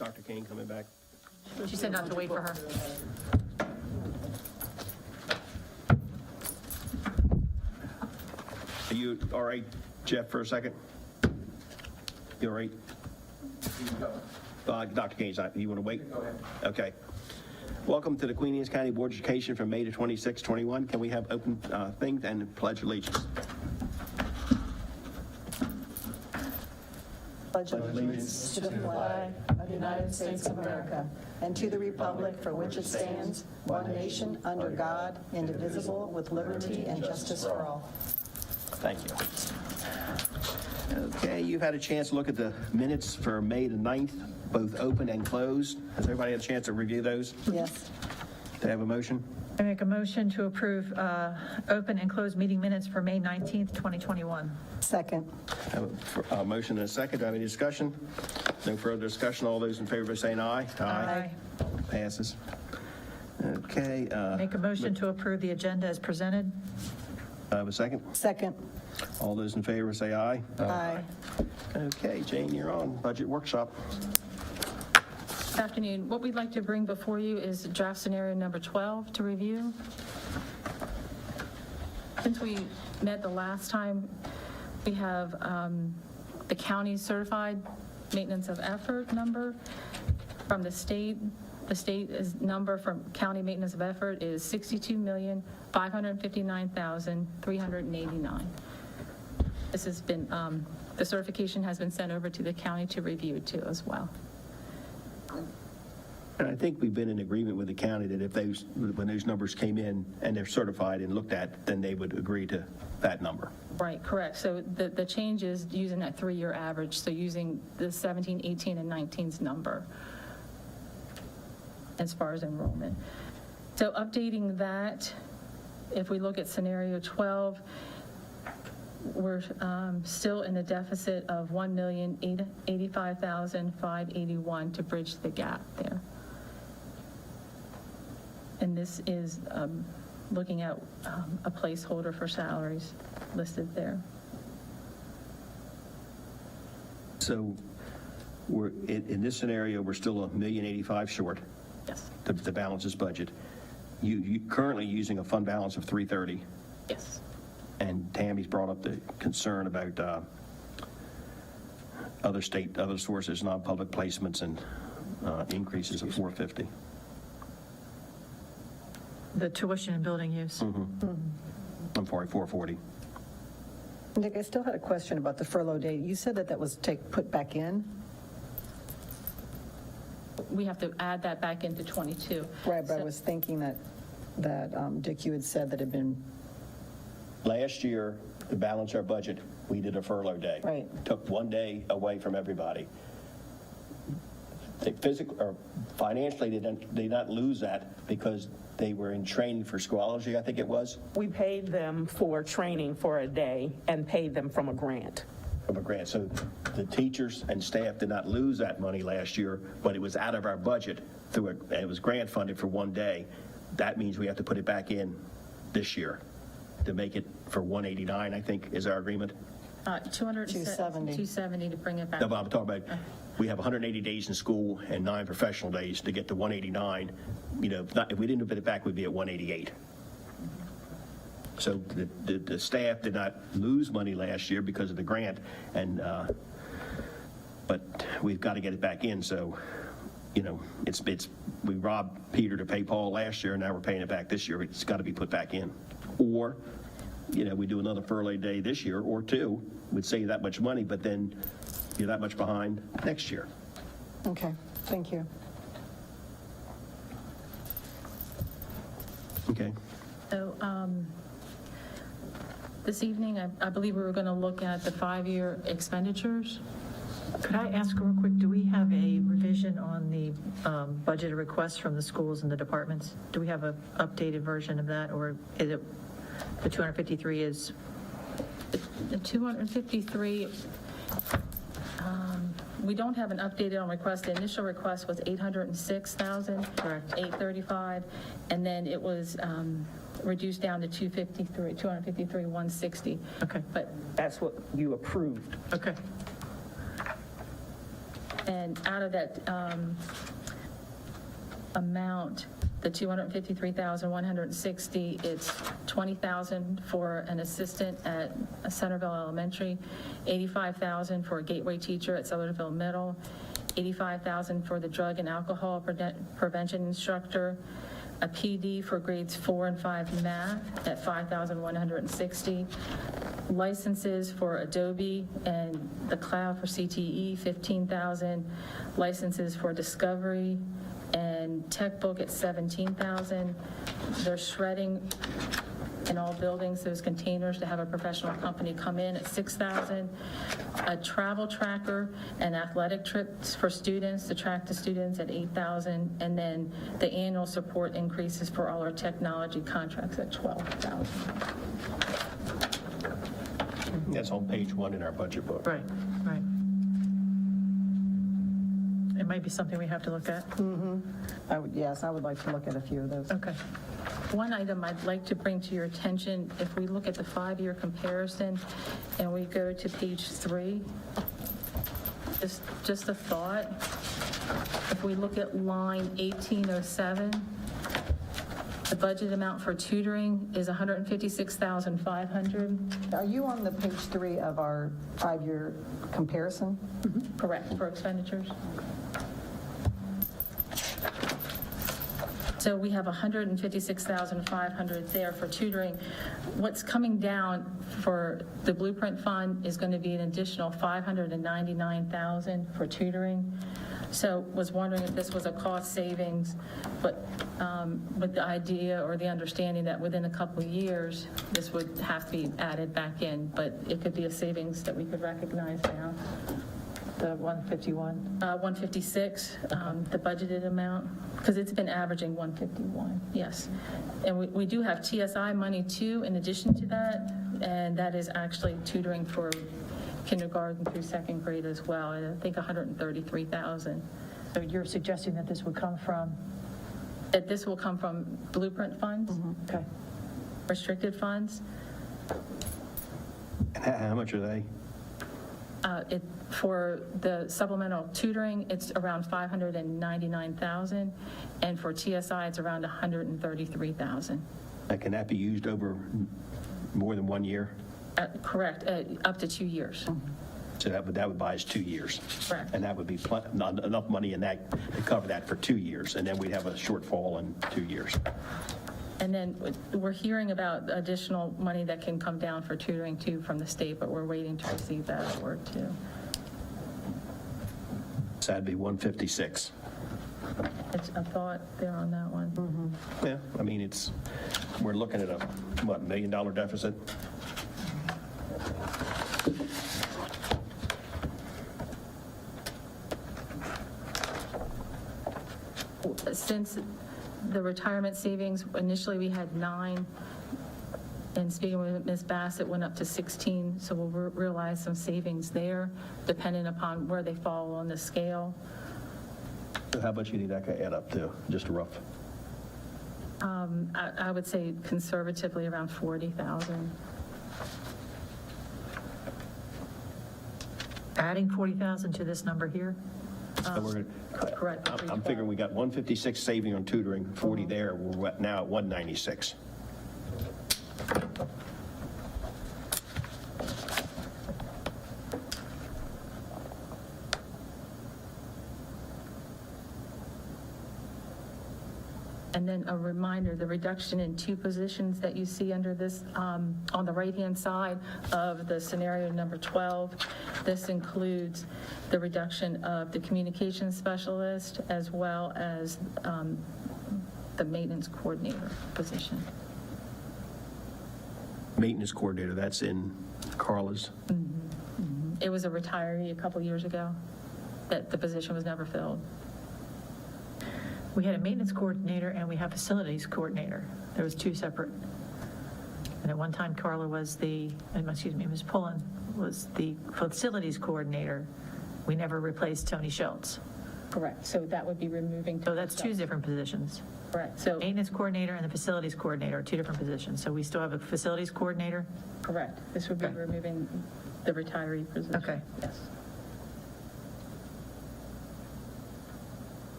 Dr. Kane coming back? She said not to wait for her. Are you all right, Jeff, for a second? You all right? Dr. Kane's not, you want to wait? Go ahead. Okay. Welcome to the Queen Anne's County Board of Education from May to 26, 21. Can we have open things and pledge allegiance? Pledge allegiance to the flag of the United States of America and to the republic for which it stands, one nation, under God, indivisible, with liberty and justice for all. Thank you. Okay, you've had a chance to look at the minutes for May the 9th, both open and closed. Has everybody had a chance to review those? Yes. Do I have a motion? I make a motion to approve open and closed meeting minutes for May 19th, 2021. Second. I have a motion and a second. Do I have any discussion? No further discussion. All those in favor saying aye. Aye. Passes. Okay. Make a motion to approve the agenda as presented. I have a second. Second. All those in favor say aye. Aye. Okay, Jane, you're on. Budget workshop. Good afternoon. What we'd like to bring before you is draft scenario number 12 to review. Since we met the last time, we have the county certified maintenance of effort number from the state. The state number from county maintenance of effort is $62,559,389. This has been, the certification has been sent over to the county to review too as well. And I think we've been in agreement with the county that if those, when those numbers came in and they're certified and looked at, then they would agree to that number. Right, correct. So the change is using that 3-year average, so using the 17, 18, and 19's number as far as enrollment. So updating that, if we look at scenario 12, we're still in a deficit of $1,085,581 to bridge the gap there. And this is looking at a placeholder for salaries listed there. So we're, in this scenario, we're still $1,085,000 short. Yes, The balance is budget. You currently using a fund balance of $330. yes. And Tammy's brought up the concern about other sources, non-public placements, and increases of $450. The tuition and building use. I'm sorry, $440. Nick, I still had a question about the furlough date. You said that was put back in? We have to add that back into 22. Right, but I So- was thinking that Dick, you had said that had been, Last year, to balance our budget, we did a furlough day. Right. Took one day away from everybody. They physically or financially, they did not lose that because they were in training for Schoology, I think it was, We paid them for training for a day and paid them from a grant. from a grant. So the teachers and staff did not lose that money last year, but it was out of our budget and it was grant funded for one day. That means we have to put it back in this year to make it for 189, I think, is our agreement. 270 to bring it back. No, but I'm talking about, we have 180 days in school and 9 professional days to get to 189. You know, if we didn't put it back, we'd be at 188. So the staff did not lose money last year because of the grant, and but we've got to get it back in. So, you know, we robbed Peter to pay Paul last year, and now we're paying it back this year. It's got to be put back in. Or, you know, we do another furlough day this year or two, would save that much money, but then you're that much behind next year. okay, thank you. Okay. So this evening, I believe we were going to look at the 5-year expenditures. Could I ask real quick, do we have a revision on the budget requests from the schools and the departments? Do we have an updated version of that, or is it the 253 is? The 253, we don't have an updated on request. The initial request was Correct. $835, and then it was reduced down to 160. Okay, But That's what you approved. okay. And out of that amount, the $253,160, it's $20,000 for an assistant at Centerville Elementary, $85,000 for a gateway teacher at Sutherlandville Middle, $85,000 for the drug and alcohol prevention instructor, a PD for grades 4 and 5 math at $5,160, licenses for Adobe and the cloud for CTE, $15,000, licenses for Discovery and TechBook at $17,000. They're shredding in all buildings those containers to have a professional company come in at $6,000. A travel tracker and athletic trips for students to track the students at $8,000. And then the annual support increases for all our technology contracts at $12,000. That's on page 1 in our budget book. Right, right. It might be something we have to look at. Yes, I would like to look at a few of those. Okay. One item I'd like to bring to your attention, if we look at the 5-year comparison and we go to page 3, just a thought. If we look at line 1807, the budget amount for tutoring is $156,500. Are you on the page 3 of our 5-year comparison? Correct, for expenditures. So we have $156,500 there for tutoring. What's coming down for the Blueprint Fund is going to be an additional $599,000 for tutoring. So was wondering if this was a cost savings, but with the idea or the understanding that within a couple of years, this would have to be added back in, but it could be a savings that we could recognize now. The 151. 156, the budgeted amount, because it's been averaging 151, yes. And we do have TSI money too, in addition to that, and that is actually tutoring for kindergarten through 2nd grade as well, and I think 133,000. So you're suggesting that this would come from? That this will come from Blueprint funds, Okay. restricted funds. And how much are they? For the supplemental tutoring, it's around 599,000, and for TSI, it's around 133,000. Can that be used over more than 1 year? Correct, up to 2 years. So that would buy us 2 years. Correct. And that would be not enough money in that to cover that for 2 years, and then we'd have a shortfall in 2 years. And then we're hearing about additional money that can come down for tutoring too from the state, but we're waiting to receive that award too. So that'd be 156. It's a thought there on that one. Yeah, I mean, we're looking at a, what, $1 million deficit? Since the retirement savings, initially we had 9, and speaking with Ms. Bass, it went up to 16, so we'll realize some savings there, depending upon where they fall on the scale. So how much do you think that could add up to? Just a rough? I would say conservatively around 40,000. Adding 40,000 to this number here? So we're gonna- Correct. I'm figuring we got 156 saving on tutoring, 40 there, we're now at 196. And then a reminder, the reduction in 2 positions that you see under this, on the right-hand side of the scenario number 12, this includes the reduction of the communications specialist as well as the maintenance coordinator position. Maintenance coordinator, that's in Carla's. It was a retiree a couple years ago that the position was never filled. We had a maintenance coordinator and we have facilities coordinator. There was 2 separate. And at one time Carla was Ms. Pullen was the facilities coordinator. We never replaced Tony Schultz. Correct. So that would be removing. So that's 2 different positions. Correct. So, Maintenance coordinator and the facilities coordinator are 2 different positions. So we still have a facilities coordinator? correct. This would be Okay. removing the retiree position. Okay. Yes.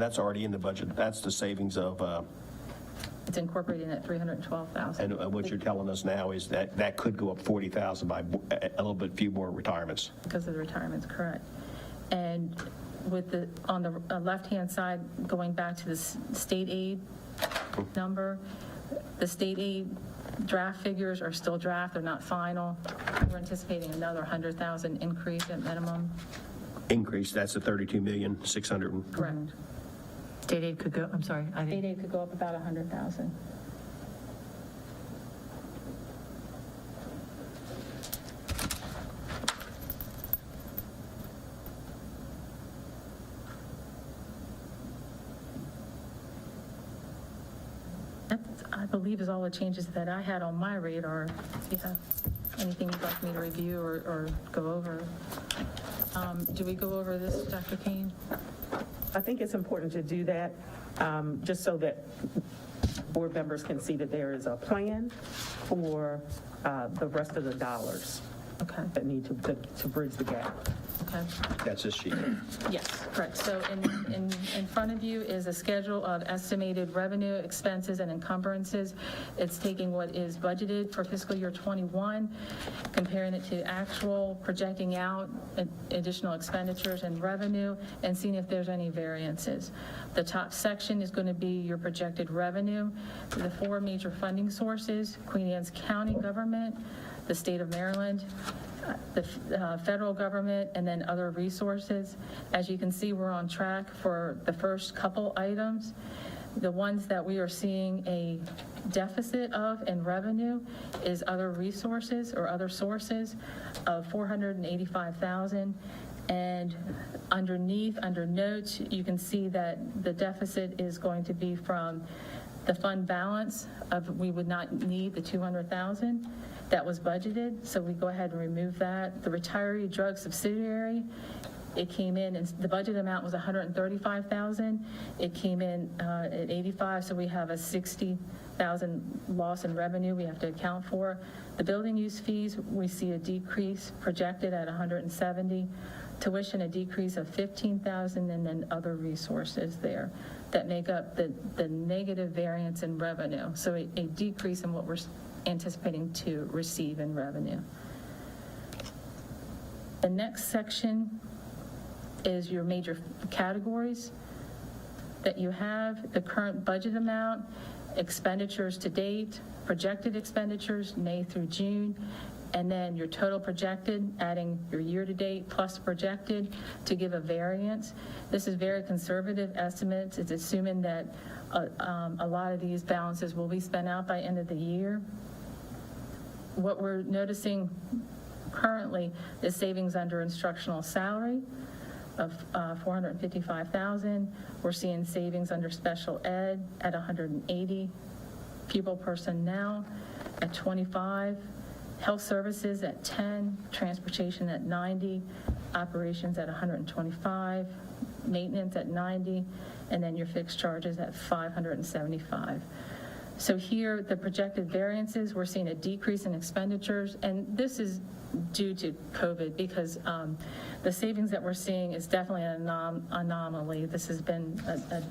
that's already in the budget. That's the savings of, It's incorporated in at 312,000. and what you're telling us now is that that could go up 40,000 by a little bit, few more retirements. Because of the retirements, correct. And with the, on the left-hand side, going back to the state aid number, the state aid draft figures are still draft, they're not final. We're anticipating another 100,000 increase at minimum. Increase, that's the 32,600,000. Correct. State aid could go, I'm sorry, I State didn't, aid could go up about 100,000. That, I believe, is all the changes that I had on my radar. If you have anything you'd like me to review or go over. Do we go over this, Dr. Kane? I think it's important to do that, just so that board members can see that there is a plan for the rest of the dollars Okay, that need to bridge the gap. okay. That's this sheet. Yes, correct. So in front of you is a schedule of estimated revenue, expenses, and encumbrances. It's taking what is budgeted for fiscal year '21, comparing it to actual, projecting out additional expenditures and revenue, and seeing if there's any variances. The top section is going to be your projected revenue. The four major funding sources: Queen Anne's County government, the state of Maryland, the federal government, and then other resources. As you can see, we're on track for the first couple items. The ones that we are seeing a deficit of in revenue is other resources or other sources of $485,000. And underneath, under notes, you can see that the deficit is going to be from the fund balance of, we would not need the $200,000 that was budgeted, so we go ahead and remove that. The retiree drug subsidiary, it came in, and the budget amount was $135,000. It came in at 85, so we have a 60,000 loss in revenue we have to account for. The building use fees, we see a decrease projected at 170. Tuition, a decrease of 15,000, and then other resources there that make up the negative variance in revenue. So a decrease in what we're anticipating to receive in revenue. The next section is your major categories that you have: the current budget amount, expenditures to date, projected expenditures May through June, and then your total projected, adding your year-to-date plus projected to give a variance. This is very conservative estimates. It's assuming that a lot of these balances will be spent out by end of the year. What we're noticing currently is savings under instructional salary of $455,000. We're seeing savings under special ed at 180, pupil personnel at 25, health services at 10, transportation at 90, operations at 125, maintenance at 90, and then your fixed charges at 575. So here, the projected variances, we're seeing a decrease in expenditures, and this is due to COVID, because the savings that we're seeing is definitely an anomaly. This has been a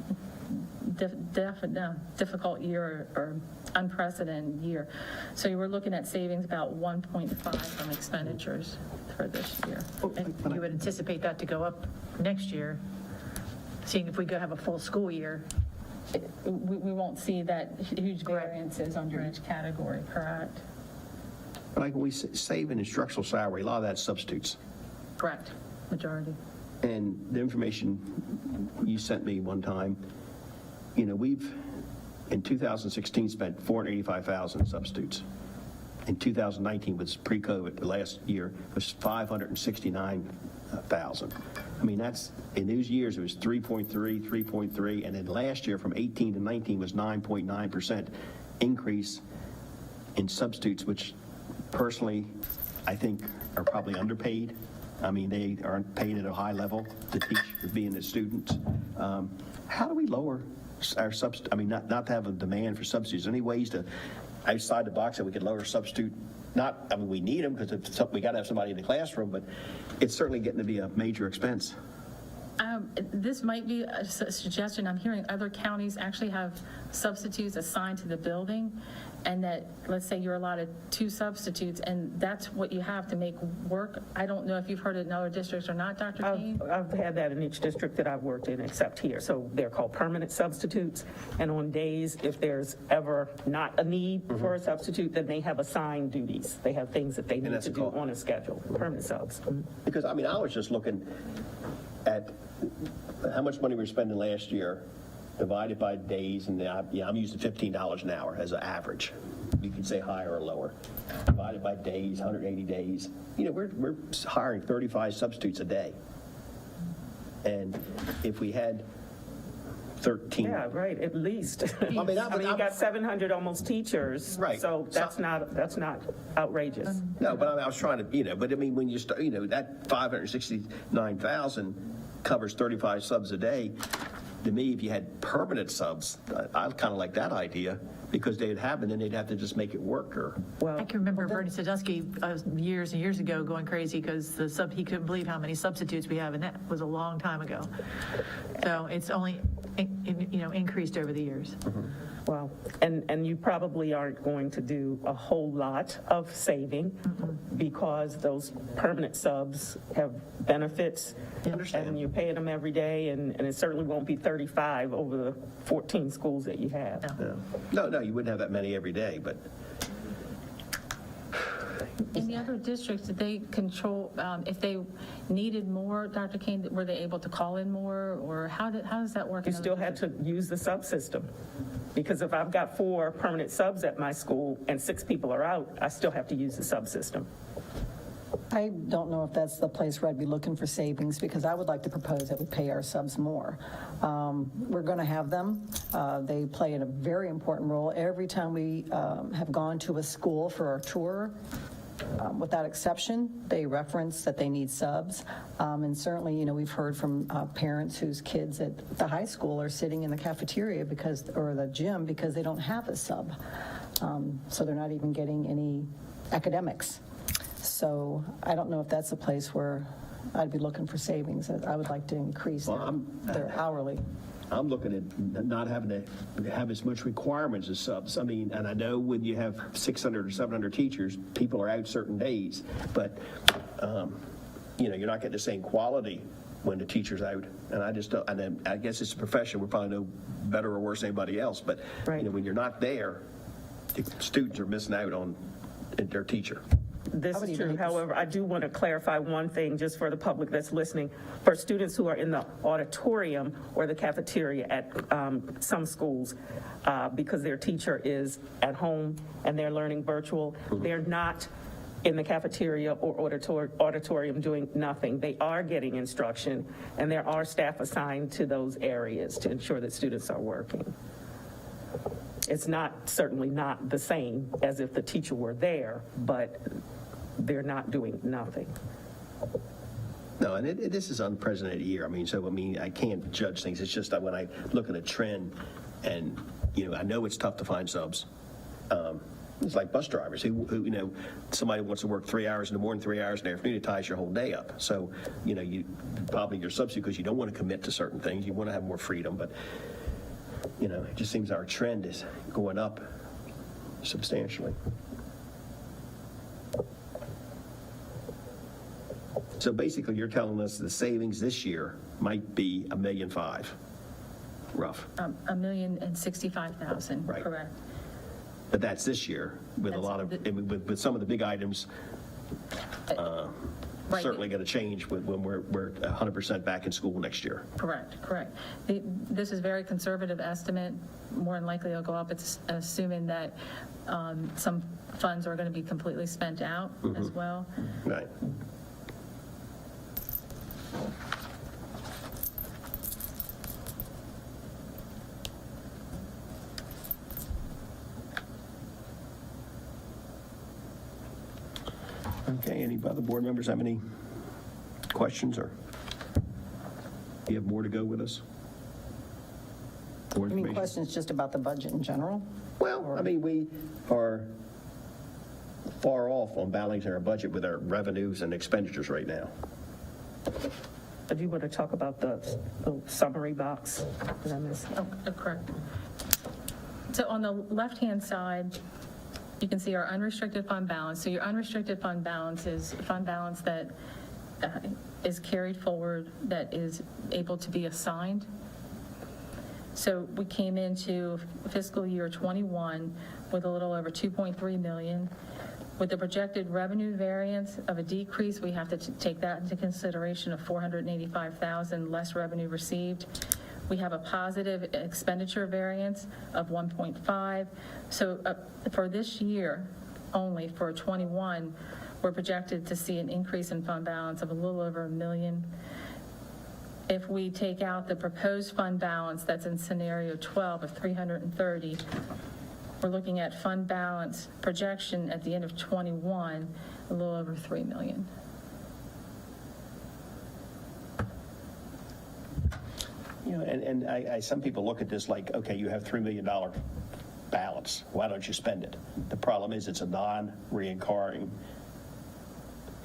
difficult year or unprecedented year. So we're looking at savings about 1.5 from expenditures for this year. and you would anticipate that to go up next year, seeing if we go have a full school year. We won't see that huge variances under each category, correct? Like when we save an instructional salary, a lot of that's substitutes. Correct, majority. And the information you sent me one time, you know, we've, in 2016, spent $485,000 substitutes. In 2019, was pre-COVID, the last year, was $569,000. I mean, that's, in those years, it was 3.3, and then last year, from 18 to 19, was 9.9% increase in substitutes, which personally, I think are probably underpaid. I mean, they aren't paid at a high level to teach, being the students. How do we lower our substitute, I mean, not to have a demand for substitutes? Any ways to, outside the box, that we could lower substitute? Not, I mean, we need them because we got to have somebody in the classroom, but it's certainly getting to be a major expense. This might be a suggestion. I'm hearing other counties actually have substitutes assigned to the building, and that, let's say you're allotted 2 substitutes, and that's what you have to make work. I don't know if you've heard it in other districts or not, Dr. Kane? I've had that in each district that I've worked in, except here. So they're called permanent substitutes. And on days, if there's ever not a need for a substitute, then they have assigned duties. They have things that they need that's to a do call. on a schedule, permanent subs. Because, I mean, I was just looking at how much money we were spending last year, divided by days, and I'm using $15 an hour as an average. You could say higher or lower. Divided by days, 180 days. You know, we're hiring 35 substitutes a day. And if we had 13. Yeah, right, at least. I mean, you got 700 almost teachers. Right. So that's not outrageous. No, but I was trying to, but I mean, when you start, that 569,000 covers 35 subs a day. To me, if you had permanent subs, I kind of like that idea, because they'd have, and then they'd have to just make it work, or. I can remember Bernie Sadusky years and years ago going crazy because he couldn't believe how many substitutes we have, and that was a long time ago. So it's only, increased over the years. Well, and you probably aren't going to do a whole lot of saving because those permanent subs have benefits. I understand. And you're paying them every day, and it certainly won't be 35 over the 14 schools that you have. No, you wouldn't have that many every day, but. In the other districts, did they control, if they needed more, Dr. Kane, were they able to call in more, or how does that work? You still had to use the subsystem. Because if I've got 4 permanent subs at my school and 6 people are out, I still have to use the subsystem. I don't know if that's the place where I'd be looking for savings, because I would like to propose that we pay our subs more. We're going to have them. They play a very important role. Every time we have gone to a school for our tour, without exception, they reference that they need subs. And certainly, we've heard from parents whose kids at the high school are sitting in the cafeteria or the gym because they don't have a sub. So they're not even getting any academics. So I don't know if that's a place where I'd be looking for savings. I would like to increase their hourly. I'm looking at not having to have as much requirements as subs. I mean, and I know when you have 600 or 700 teachers, people are out certain days, but, you're not getting the same quality when the teacher's out. And I just don't, and then I guess it's a profession, we're probably no better or worse than anybody else, but, Right. When you're not there, the students are missing out on their teacher. This is true. However, I do want to clarify one thing just for the public that's listening. For students who are in the auditorium or the cafeteria at some schools, because their teacher is at home and they're learning virtual, they're not in the cafeteria or auditorium doing nothing. They are getting instruction, and there are staff assigned to those areas to ensure that students are working. It's certainly not the same as if the teacher were there, but they're not doing nothing. No, and this is an unprecedented year. I can't judge things. It's just that when I look at a trend, and, I know it's tough to find subs. It's like bus drivers who somebody wants to work 3 hours in the morning, 3 hours in the afternoon, it ties your whole day up. So, you probably your substitute because you don't want to commit to certain things. You want to have more freedom, but, it just seems our trend is going up substantially. So basically, you're telling us the savings this year might be $1.5 million, rough. $1,065,000, Right. correct. But that's this year with a lot of, with some of the big items, Right. certainly going to change when we're 100% back in school next year. Correct. This is a very conservative estimate. More than likely it'll go up. It's assuming that some funds are going to be completely spent out as well. Right. Okay, any other board members have any questions, or do you have more to go with us? More I mean, information? questions just about the budget in general? Well, we are far off on balancing our budget with our revenues and expenditures right now. Do you want to talk about the summary box? Did I miss? Oh, correct. So on the left-hand side, you can see our unrestricted fund balance. So your unrestricted fund balance is fund balance that is carried forward, that is able to be assigned. So we came into fiscal year '21 with a little over 2.3 million. With the projected revenue variance of a decrease, we have to take that into consideration of 485,000 less revenue received. We have a positive expenditure variance of 1.5. So for this year, only for '21, we're projected to see an increase in fund balance of a little over $1 million. If we take out the proposed fund balance that's in scenario 12 of 330, we're looking at fund balance projection at the end of '21, a little over $3 million. You know, and some people look at this like, okay, you have $3 million balance. Why don't you spend it? The problem is it's a non-reoccurring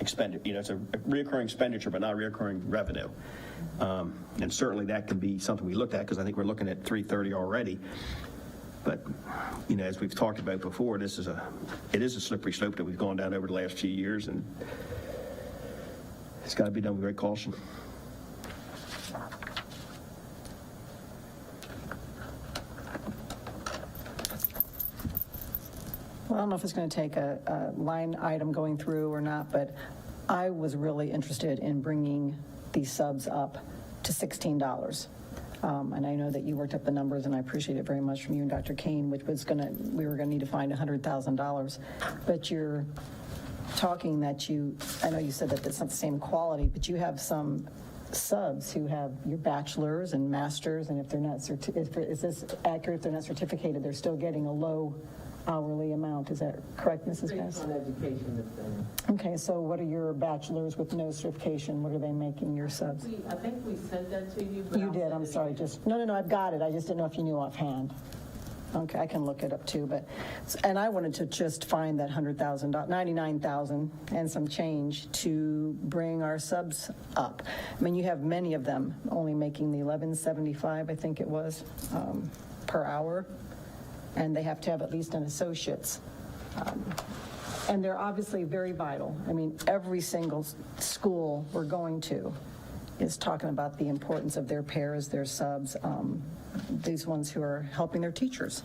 expenditure. You know, it's a reoccurring expenditure, but not reoccurring revenue. And certainly that can be something we looked at, because I think we're looking at 330 already. But, you know, as we've talked about before, it is a slippery slope that we've gone down over the last few years, and it's got to be done with great caution. Well, I don't know if it's going to take a line item going through or not, but I was really interested in bringing these subs up to $16. And I know that you worked up the numbers, and I appreciate it very much from you and Dr. Kane, which was we were going to need to find $100,000. But you're talking that I know you said that it's not the same quality, but you have some subs who have your bachelor's and master's, and if they're not, is this accurate, if they're not certificated, they're still getting a low hourly amount. Is that correct, Mrs. Bass? Based on education that's been. Okay, so what are your bachelor's with no certification? What are they making your subs? I think we said that to you. But You I'll did, send I'm it sorry, again. no, I've got it, I just didn't know if you knew offhand. Okay, I can look it up too, and I wanted to just find that $100,000, 99,000 and some change to bring our subs up. I mean, you have many of them only making the $11.75, I think it was, per hour, and they have to have at least an associate's. And they're obviously very vital. I mean, every single school we're going to is talking about the importance of their pairs, their subs, these ones who are helping their teachers.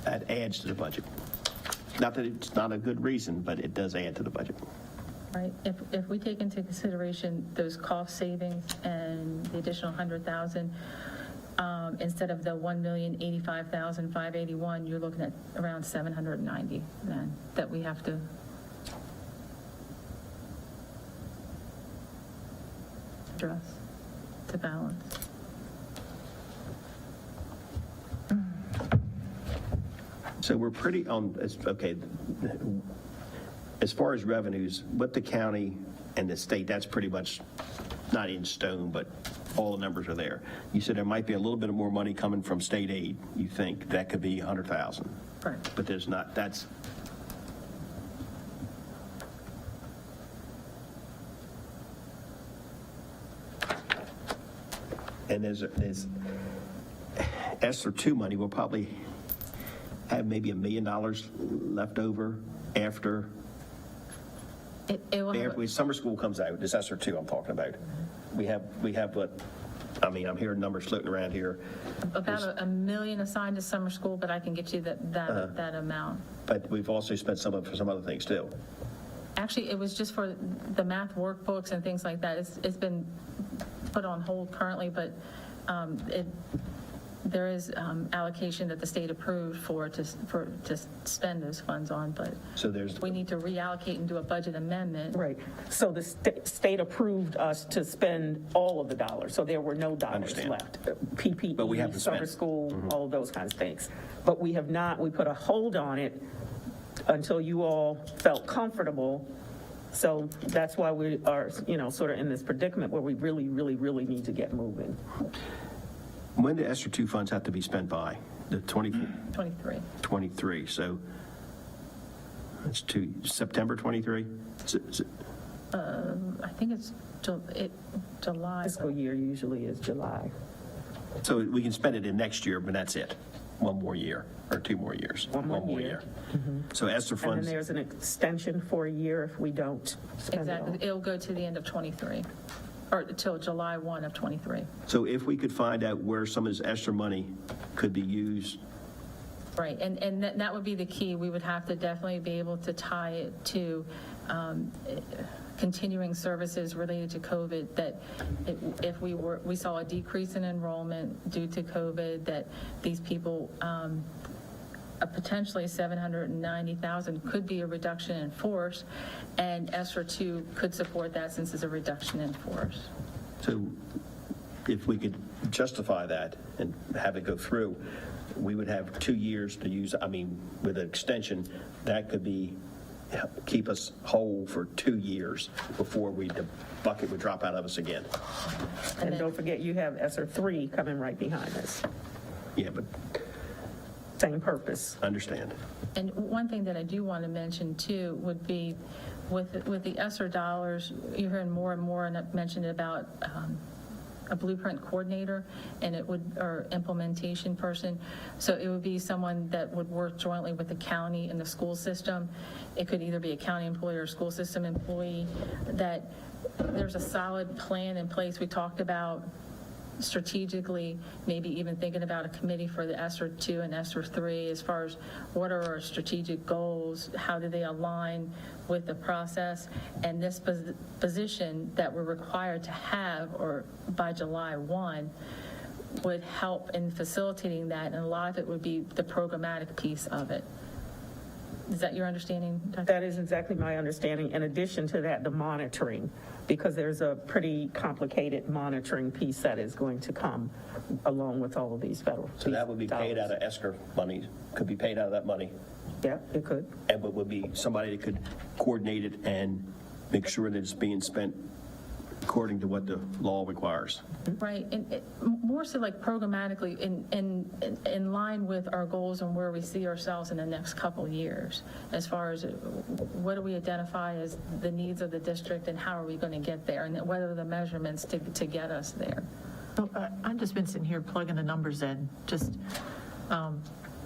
That adds to the budget. Not that it's not a good reason, but it does add to the budget. Right, if we take into consideration those cost savings and the additional 100,000, instead of the 1,085,581, you're looking at around 790 then that we have to address to balance. So we're pretty on, okay, as far as revenues, what the county and the state, that's pretty much not in stone, but all the numbers are there. You said there might be a little bit of more money coming from state aid. You think that could be 100,000. Right. But there's not, that's, and there's ESSER 2 money. We'll probably have maybe $1 million left over after It will have, when summer school comes out. This ESSER 2 I'm talking about. We have what, I mean, I'm hearing numbers floating around here. about $1 million assigned to summer school, but I can get you that amount. But we've also spent some of it for some other things too. Actually, it was just for the math workbooks and things like that. It's been put on hold currently, but there is allocation that the state approved to spend those funds on, but So there's, we need to reallocate and do a budget amendment. Right. So the state approved us to spend all of the dollars, so there were no dollars Understand. left. PPE, But we haven't summer spent. school, all of those kinds of things. But we have not, we put a hold on it until you all felt comfortable. So that's why we are, sort of in this predicament where we really, really, really need to get moving. When do ESSER 2 funds have to be spent by? The 23. 23, so it's September 23? I think it's July. Fiscal year usually is July. So we can spend it in next year, but that's it? One more year, or 2 more years? One more year. So ESSER And then funds, there's an extension for a year if we don't spend it all. Exactly. It'll go to the end of 23, or till July 1 of 23. so if we could find out where some of this ESSER money could be used, Right, and that would be the key. We would have to definitely be able to tie it to continuing services related to COVID, that if we saw a decrease in enrollment due to COVID, that these people, potentially 790,000 could be a reduction in force, and ESSER 2 could support that since it's a reduction in force. so if we could justify that and have it go through, we would have 2 years to use, I mean, with an extension, that could be, keep us whole for 2 years before the bucket would drop out of us again. And don't forget, you have ESSER 3 coming right behind us. Yeah, but Same purpose. understand. And one thing that I do want to mention too would be with the ESSER dollars, you're hearing more and more mentioned about a blueprint coordinator, and or implementation person. So it would be someone that would work jointly with the county and the school system. It could either be a county employee or a school system employee, that there's a solid plan in place. We talked about strategically, maybe even thinking about a committee for the ESSER 2 and ESSER 3 as far as what are our strategic goals, how do they align with the process, and this position that we're required to have or by July 1 would help in facilitating that, and a lot of it would be the programmatic piece of it. Is that your understanding, Dr.? That is exactly my understanding. In addition to that, the monitoring, because there's a pretty complicated monitoring piece that is going to come along with all of these federal. So that would be paid out of ESSER money, could be paid out of that money, Yeah, it could. and it would be somebody that could coordinate it and make sure that it's being spent according to what the law requires. Right, and more so like programmatically in line with our goals and where we see ourselves in the next couple years, as far as what do we identify as the needs of the district and how are we going to get there, and what are the measurements to get us there. So, I've just been sitting here plugging the numbers in, just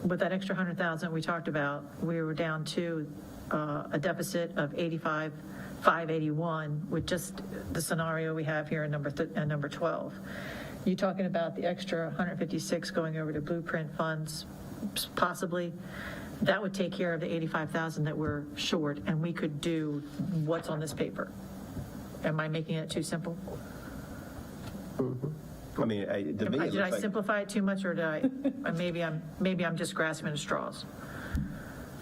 with that extra 100,000 we talked about, we were down to a deficit of 85,581 with just the scenario we have here in number 12. You talking about the extra 156 going over to blueprint funds, possibly? That would take care of the 85,000 that we're short, and we could do what's on this paper. Am I making it too simple? I mean, to me, it Did I looks like, simplify it too much, or did I, or maybe I'm just grasping at straws?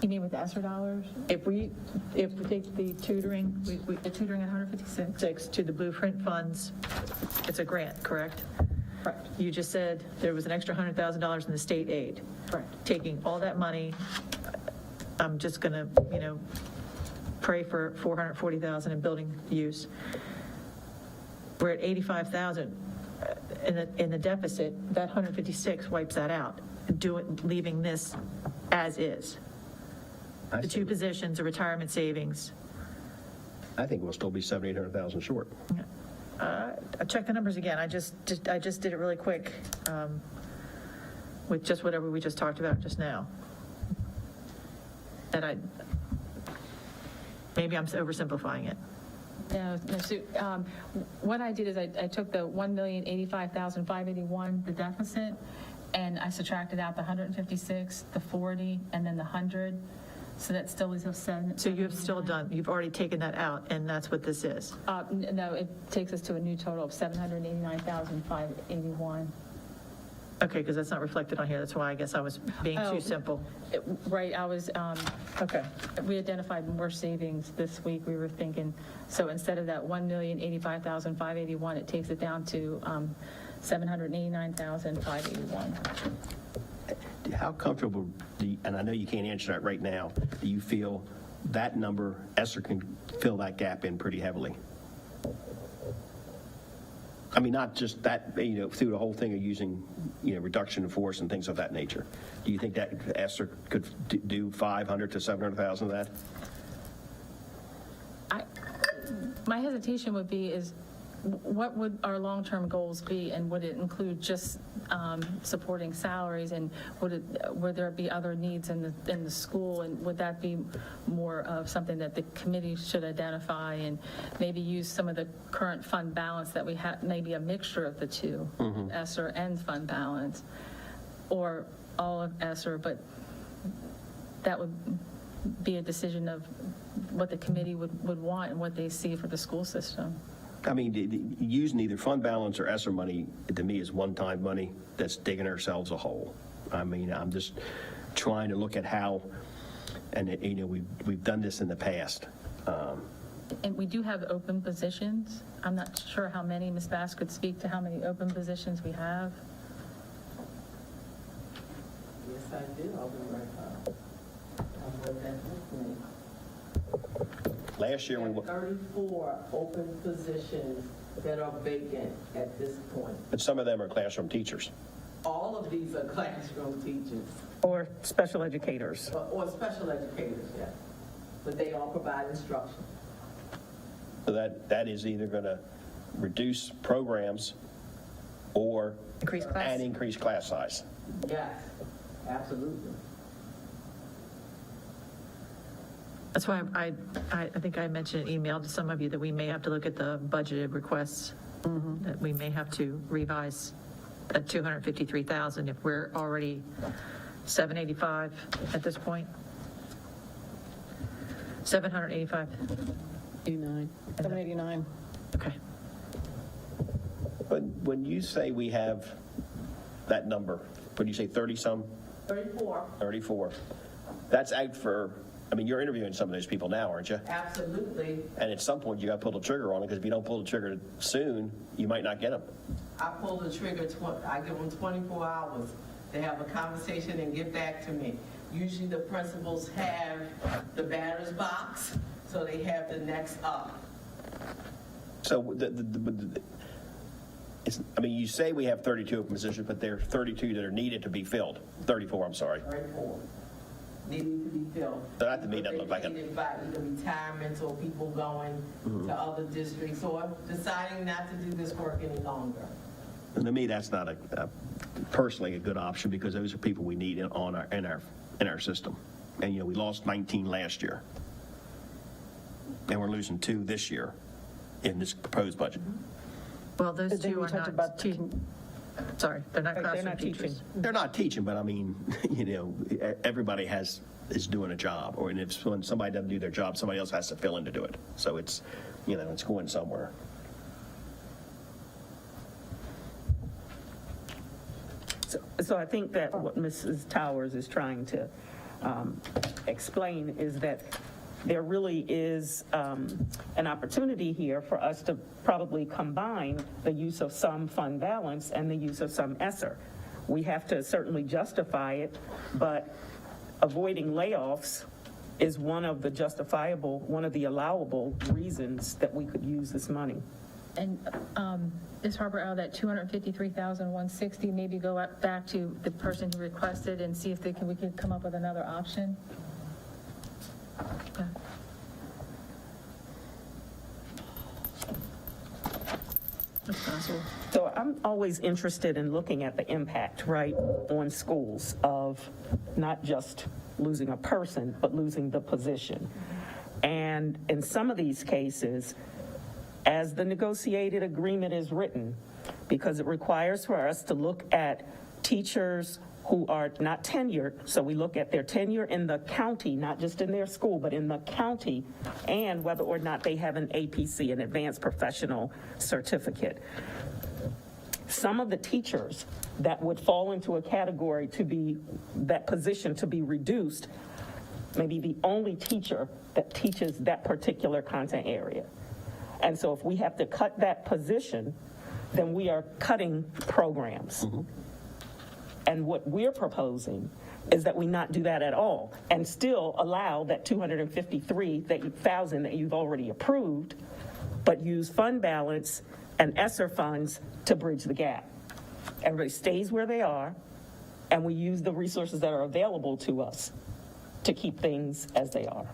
You mean with the ESSER dollars? If we take the tutoring, The tutoring at 156? 6 to the blueprint funds, it's a grant, correct? Correct. You just said there was an extra $100,000 in the state aid. Correct. Taking all that money, I'm just going to, pray for 440,000 in building use. We're at 85,000 in the deficit. That 156 wipes that out, leaving this as is. I The see. 2 positions, a retirement savings. I think we'll still be 700,000, 800,000 short. I checked the numbers again. I just did it really quick with just whatever we just talked about just now. And maybe I'm oversimplifying it. No, so what I did is I took the 1,085,581, the deficit, and I subtracted out the 156, the 40, and then the 100. So that still leaves us 7. So you've already taken that out, and that's what this is. No, it takes us to a new total of 789,581. Okay, because that's not reflected on here. That's why I guess I was being Oh. too simple. Right, I was, Okay. we identified more savings this week, we were thinking. So instead of that 1,085,581, it takes it down to 789,581. How comfortable, and I know you can't answer that right now, do you feel that number, ESSER can fill that gap in pretty heavily? I mean, not just that, through the whole thing of using, reduction in force and things of that nature. Do you think that Esther could do 500 to 700,000 of that? My hesitation would be is, what would our long-term goals be, and would it include just supporting salaries, and would there be other needs in the school, and would that be more of something that the committee should identify and maybe use some of the current fund balance that we have, maybe a mixture of the two, ESSER and fund balance, or all of ESSER, but that would be a decision of what the committee would want and what they see for the school system. I mean, using either fund balance or ESSER money, to me, is one-time money that's digging ourselves a hole. I mean, I'm just trying to look at how, and we've done this in the past. And we do have open positions. I'm not sure how many. Ms. Bass could speak to how many open positions we have. Yes, I do. I'll be right back. I'll put that with me. Last year, We have 34 open positions that are vacant at this point. but some of them are classroom teachers. All of these are classroom teachers, Or special educators. or special educators, yes. But they all provide instruction. So that is either going to reduce programs or Increase class? and increase class size. Yes, absolutely. That's why I think I mentioned an email to some of you that we may have to look at the budgeted requests, that we may have to revise at 253,000 if we're already 785 at this point. 785. 789. Okay. But when you say we have that number, when you say 30-some, 34, 34, that's out for, I mean, you're interviewing some of those people now, aren't you? absolutely. And at some point, you got to pull the trigger on it, because if you don't pull the trigger soon, you might not get them. I pull the trigger, I give them 24 hours to have a conversation and get back to me. Usually the principals have the batter's box, so they have the next up. So, I mean, you say we have 32 open positions, but there are 32 that are needed to be filled. 34, I'm sorry. 34 needing to be filled. So that to me doesn't look like a- Vacated by either retirements or people going to other districts or deciding not to do this work any longer. And to me, that's not personally a good option, because those are people we need in our system. And, we lost 19 last year. And we're losing 2 this year in this proposed budget. Well, those But then two we are talked not about teaching. Sorry, they're not They're classroom not teachers. teaching. They're not teaching, but I mean, everybody is doing a job, or and if when somebody doesn't do their job, somebody else has to fill in to do it. So it's, it's going somewhere. So I think that what Mrs. Towers is trying to explain is that there really is an opportunity here for us to probably combine the use of some fund balance and the use of some ESSER. We have to certainly justify it, but avoiding layoffs is one of the allowable reasons that we could use this money. And Ms. Harper, out of that 253,160, maybe go back to the person who requested and see if we could come up with another option? Okay. That's possible. So I'm always interested in looking at the impact, right, on schools of not just losing a person, but losing the position. And in some of these cases, as the negotiated agreement is written, because it requires for us to look at teachers who are not tenured, so we look at their tenure in the county, not just in their school, but in the county, and whether or not they have an APC, an advanced professional certificate. Some of the teachers that would fall into a category to be, that position to be reduced, maybe the only teacher that teaches that particular content area. And so if we have to cut that position, then we are cutting programs. And what we're proposing is that we not do that at all and still allow that 253,000 that you've already approved, but use fund balance and ESSER funds to bridge the gap. Everybody stays where they are, and we use the resources that are available to us to keep things as they are.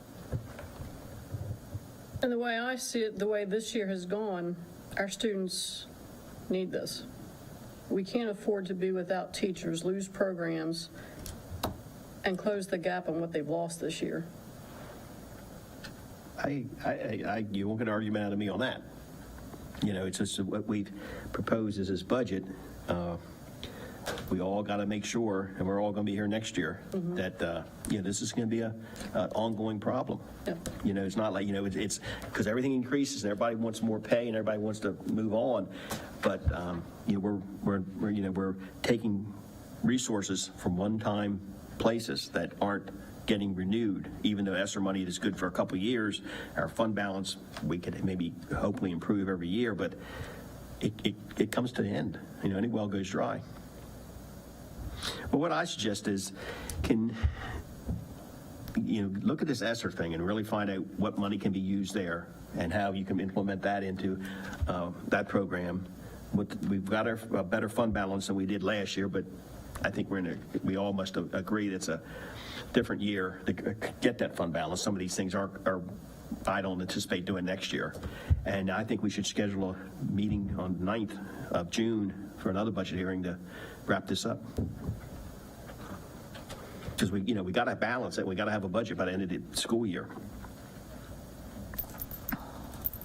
And the way I see it, the way this year has gone, our students need this. We can't afford to be without teachers, lose programs, and close the gap on what they've lost this year. You won't get an argument out of me on that. It's just what we've proposed is this budget. We all got to make sure, and we're all going to be here next year, that, this is going to be an ongoing problem. Yep. It's not like, it's because everything increases and everybody wants more pay and everybody wants to move on. But, we're taking resources from one-time places that aren't getting renewed. Even though ESSER money is good for a couple of years, our fund balance, we could maybe hopefully improve every year, but it comes to the end. Any well goes dry. Well, what I suggest is, look at this ESSER thing and really find out what money can be used there and how you can implement that into that program. We've got a better fund balance than we did last year, but I think we all must agree it's a different year to get that fund balance. Some of these things I don't anticipate doing next year. And I think we should schedule a meeting on 9th of June for another budget hearing to wrap this up. Because we got to balance it. We got to have a budget by the end of the school year.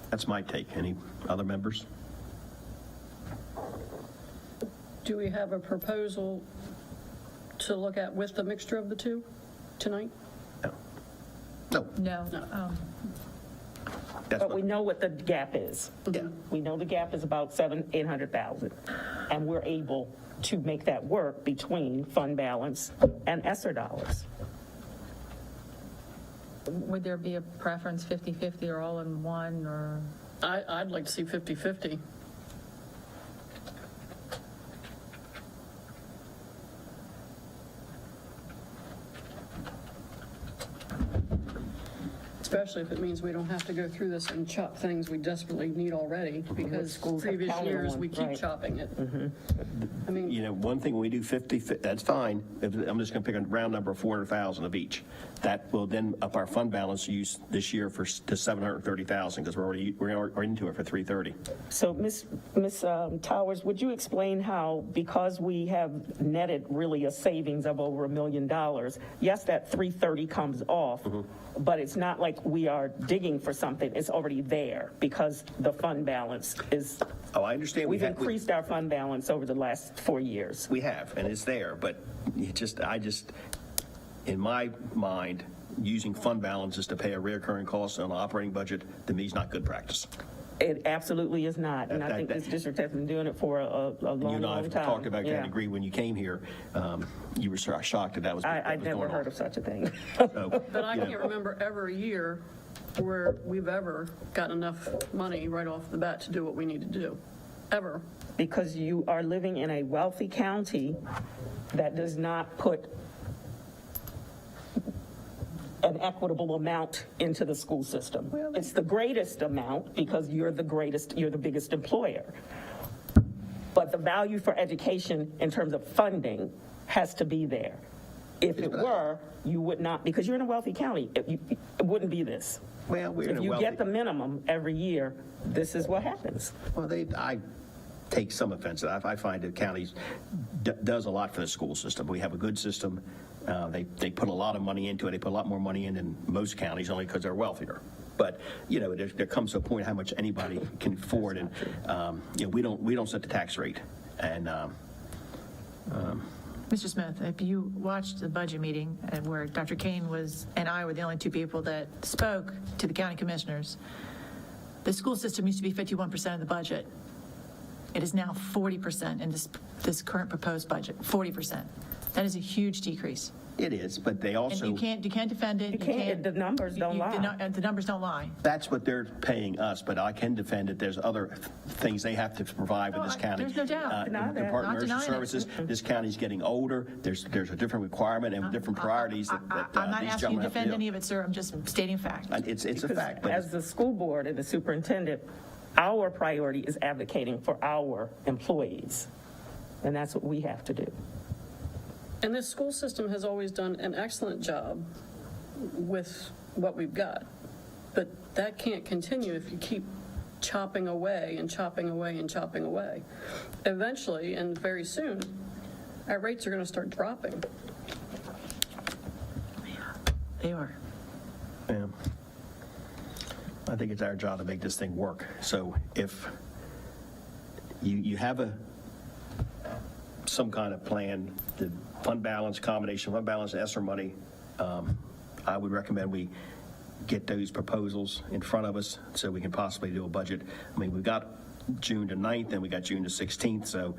That's my take. Any other members? Do we have a proposal to look at with the mixture of the two tonight? No. No. That's But we know what the gap is. Yeah. We know the gap is about $800,000, and we're able to make that work between fund balance and ESSER dollars. Would there be a preference, 50/50 or all in one, or? I'd like to see 50/50. Especially if it means we don't have to go through this and chop things we desperately need already, because Schools have previous counted years, on, we keep right. chopping it. I mean, One thing we do 50, that's fine. I'm just going to pick a round number of 400,000 of each. That will then up our fund balance use this year to 730,000 because we're into it for 330. So, Ms. Towers, would you explain how, because we have netted really a savings of over $1 million, yes, that 330 comes off, but it's not like we are digging for something. It's already there because the fund balance is. Oh, I understand. We've increased our fund balance over the last 4 years. We have, and it's there, but in my mind, using fund balances to pay a recurring cost on an operating budget, to me, is not good practice. It absolutely is not, and I think this district has been doing it for a long, You and I long have time. talked about Yeah. that, agree when you came here. You were shocked that was I'd never going on. heard of such a thing. but I can't remember ever a year where we've ever gotten enough money right off the bat to do what we need to do, ever. Because you are living in a wealthy county that does not put an equitable amount into the school system. It's the greatest amount because you're the biggest employer. But the value for education in terms of funding has to be there. If it were, you would not, because you're in a wealthy county, it wouldn't be this. Well, we're in If a you wealthy. get the minimum every year, this is what happens. Well, I take some offense. I find that counties does a lot for the school system. We have a good system. They put a lot of money into it. They put a lot more money in than most counties, only because they're wealthier. But there comes to a point how much anybody can afford, and we don't set the tax rate. And Mr. Smith, if you watched the budget meeting where Dr. Kane and I were the only two people that spoke to the county commissioners, the school system used to be 51% of the budget. It is now 40% in this current proposed budget, 40%. That is a huge decrease. it is, but they also. And you can't defend it. You can't, the numbers don't lie. The numbers don't lie. That's what they're paying us, but I can defend it. There's other things they have to provide with this county. There's no doubt. Deny that. Department Not of Emergency denying it. Services, this county's getting older. There's a different requirement and different priorities that I'm not these asking you to gentlemen have defend to any do. of it, sir. I'm just stating fact. It's a fact, but As the school board and the superintendent, Our priority is advocating for our employees, and that's what we have to do. And this school system has always done an excellent job with what we've got. But that can't continue if you keep chopping away and chopping away and chopping away. Eventually, and very soon, our rates are going to start dropping. They are. Yeah. I think it's our job to make this thing work. So if you have some kind of plan, the fund balance, combination fund balance, ESSER money, I would recommend we get those proposals in front of us so we can possibly do a budget. I mean, we've got June the 9th and we got June the 16th, so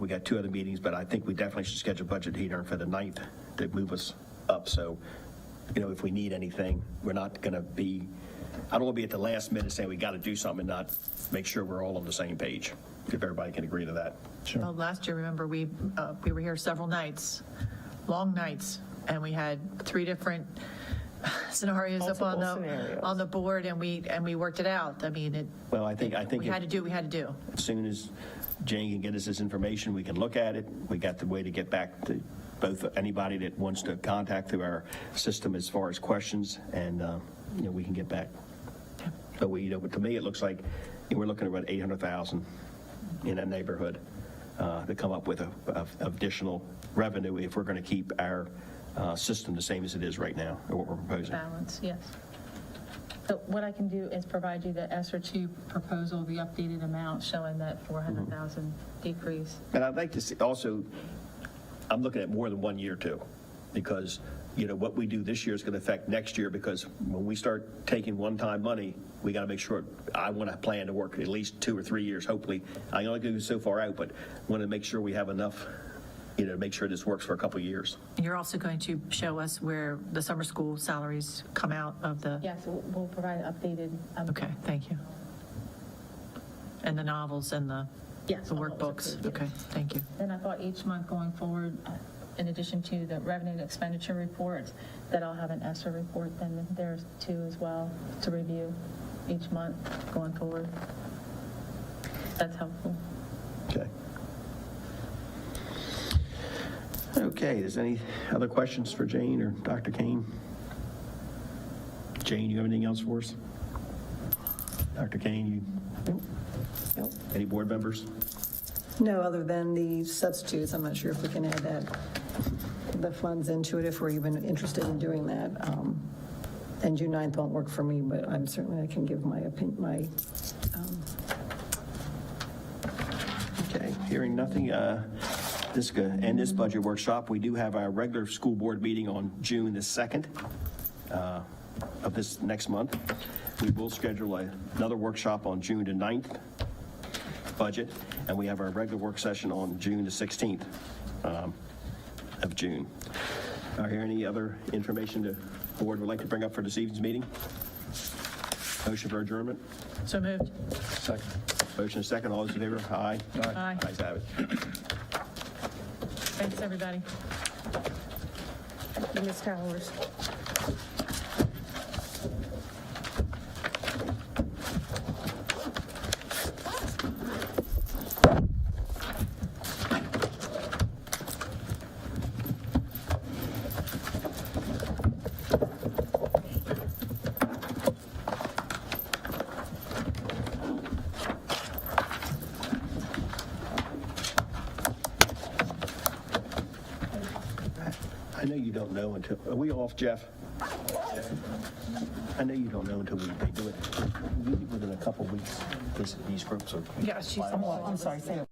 we got 2 other meetings, but I think we definitely should schedule a budget hearing for the 9th to move us up. So, if we need anything, we're not going to be, I don't want to be at the last minute saying we got to do something and not make sure we're all on the same page, if everybody can agree to that. Well, last year, remember, we were here several nights, long nights, and we had 3 different scenarios up on Multiple scenarios. on the board, and we worked it out. I mean, Well, I think we had to do what we had to do. as soon as Jane can get us this information, we can look at it. We got the way to get back to both anybody that wants to contact through our system as far as questions, and we can get back. But to me, it looks like we're looking at about 800,000 in that neighborhood to come up with a additional revenue if we're going to keep our system the same as it is right now, or what we're proposing. Balance, yes. So what I can do is provide you the ESER 2 proposal, the updated amount showing that 400,000 decrease. And I'd like to see, also, I'm looking at more than 1 year too, because, what we do this year is going to affect next year, because when we start taking one-time money, we got to make sure, I want to plan to work at least 2 or 3 years, hopefully. I only go so far out, but want to make sure we have enough, to make sure this works for a couple of years. You're also going to show us where the summer school salaries come out of the, Yes, we'll provide an updated. okay, thank you. And the novels and the Yes, the all those workbooks, included, okay, thank you. Then I thought each month going forward, in addition to the revenue and expenditure reports, that I'll have an ESER report then there's too as well to review each month going forward. That's helpful. Okay. Okay, is any other questions for Jane or Dr. Kane? Jane, you have anything else for us? Dr. Kane, Nope. any board members? No, other than the substitutes, I'm not sure if we can add the funds into it, if we're even interested in doing that. And June 9th won't work for me, but I'm certainly, I can give my opinion, Okay, hearing nothing, end this budget workshop. We do have our regular school board meeting on June the 2nd of this next month. We will schedule another workshop on June the 9th, budget, and we have our regular work session on June the 16th of June. Are there any other information the board would like to bring up for this evening's meeting? Motion for adjournment? So moved. Second. Motion is second. All those in favor? Aye. Aye. Ayes have it. Thanks, everybody. Ms. Towers. I know you don't know until, are we off, Jeff? I know you don't know until they do it. Usually within a couple weeks, these groups are. Yeah, she's. I'm sorry, say it.